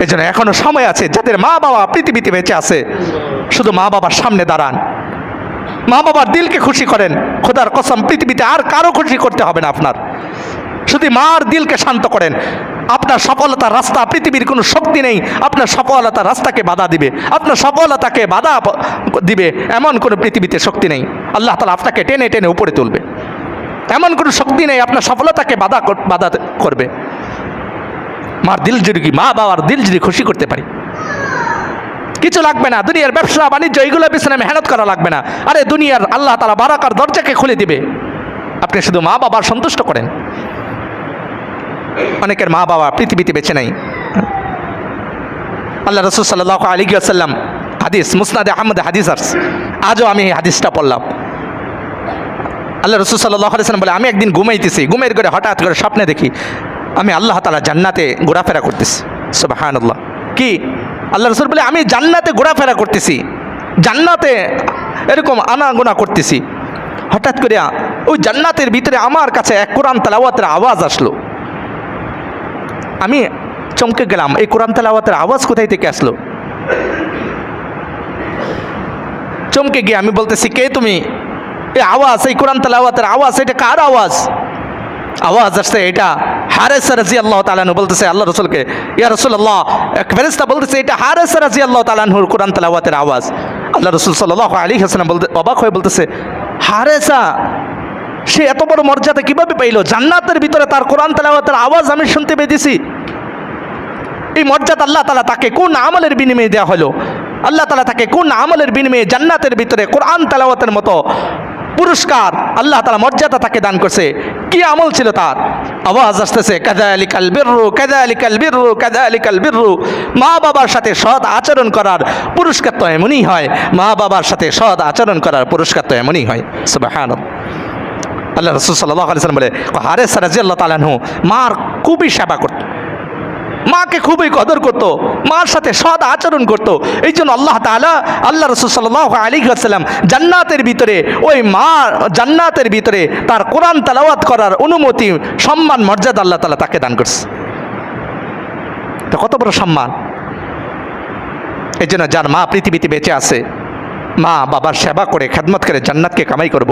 এই জন্য এখনো সময় আছে, যাদের মা বাবা পৃথিবীতে বেঁচে আছে, শুধু মা বাবার সামনে দাঁড়ান, মা বাবার দিলকে খুশি করেন। খোদার কসম, পৃথিবীতে আর কারো খুশি করতে হবে না আপনার, শুধু মার দিলকে শান্ত করেন। আপনার সফলতার রাস্তা, পৃথিবীর কোনো শক্তি নেই আপনার সফলতার রাস্তাকে বাধা দিবে, আপনার সফলতাকে বাধা দিবে এমন কোনো পৃথিবীতে শক্তি নেই। আল্লাহ তাআলা আপনাকে টেনে টেনে উপরে তুলবে, এমন কোনো শক্তি নেই আপনার সফলতাকে বাধা করবে। মার দিল যদি, মা বাবার দিল যদি খুশি করতে পারি, কিছু লাগবে না, দুনিয়ার ব্যবসা বাণিজ্য এগুলো পিছনে মেহনত করা লাগবে না। আরে দুনিয়ার আল্লাহ তাআলা বারাকার দরজাকে খুলে দিবে, আপনি শুধু মা বাবার সন্তুষ্ট করেন। অনেকের মা বাবা পৃথিবীতে বেঁচে নাই। আল্লাহ রাসূল সাল্লাল্লাহু আলাইহি ওয়াসাল্লাম, হাদিস মুসনাদে আহমদ হাদিস আসছে, আজও আমি এই হাদিসটা পড়লাম। আল্লাহ রাসূল সাল্লাল্লাহু আলাইহি ওয়াসাল্লাম বলে, আমি একদিন ঘুমাইতেছি, ঘুমের ঘরে হঠাৎ করে স্বপ্নে দেখি আমি আল্লাহ তাআলা জান্নাতে ঘোরাফেরা করতেছি। সুবহানাল্লাহ। কি? আল্লাহ রাসূল বলে, আমি জান্নাতে ঘোরাফেরা করতেছি, জান্নাতে এরকম আনাগোনা করতেছি, হঠাৎ করে ওই জান্নাতের ভিতরে আমার কাছে এক কোরআন তেলাওয়াতের আওয়াজ আসলো। আমি চমকে গেলাম, এই কোরআন তেলাওয়াতের আওয়াজ কোথায় থেকে আসলো? চমকে গিয়ে আমি বলতেছি, কে তুমি? এই আওয়াজ, এই কোরআন তেলাওয়াতের আওয়াজ, এটা কার আওয়াজ? আওয়াজ আসছে, এটা হারেসা রাদিয়াল্লাহু তাআলা আনহু বলতেছে আল্লাহ রাসূলকে, ইয়া রাসূলুল্লাহ, এক ফেরেশতা বলতেছে এটা হারেসা রাদিয়াল্লাহু তাআলা আনহুর কোরআন তেলাওয়াতের আওয়াজ। আল্লাহ রাসূল সাল্লাল্লাহু আলাইহি ওয়াসাল্লাম অবাক হয়ে বলতেছে, হারেসা, সে এত বড় মর্যাদা কিভাবে পাইল? জান্নাতের ভিতরে তার কোরআন তেলাওয়াতের আওয়াজ আমি শুনতে পেয়েছি। এই মর্যাদা আল্লাহ তাআলা তাকে কোন আমলের বিনিময়ে দেওয়া হলো? আল্লাহ তাআলা তাকে কোন আমলের বিনিময়ে জান্নাতের ভিতরে কোরআন তেলাওয়াতের মতো পুরস্কার আল্লাহ তাআলা মর্যাদা তাকে দান করছে? কি আমল ছিল তার? আওয়াজ আসতেছে, কাযালিকাল বিররু কাযালিকাল বিররু কাযালিকাল বিররু, মা বাবার সাথে সৎ আচরণ করার পুরস্কার তো এমনই হয়, মা বাবার সাথে সৎ আচরণ করার পুরস্কার তো এমনই হয়। সুবহানাল্লাহ। আল্লাহ রাসূল সাল্লাল্লাহু আলাইহি ওয়াসাল্লাম বলে, হারেসা রাদিয়াল্লাহু তাআলা আনহু মার খুবই সেবা করত, মাকে খুবই কদর করত, মার সাথে সৎ আচরণ করত। এই জন্য আল্লাহ তাআলা, আল্লাহ রাসূল সাল্লাল্লাহু আলাইহি ওয়াসাল্লাম জান্নাতের ভিতরে ওই মা, জান্নাতের ভিতরে তার কোরআন তেলাওয়াত করার অনুমতি, সম্মান, মর্যাদা আল্লাহ তাআলা তাকে দান করছে। তো কত বড় সম্মান! এই জন্য যার মা পৃথিবীতে বেঁচে আছে, মা বাবার সেবা করে খেদমত করে জান্নাতকে কামাই করব।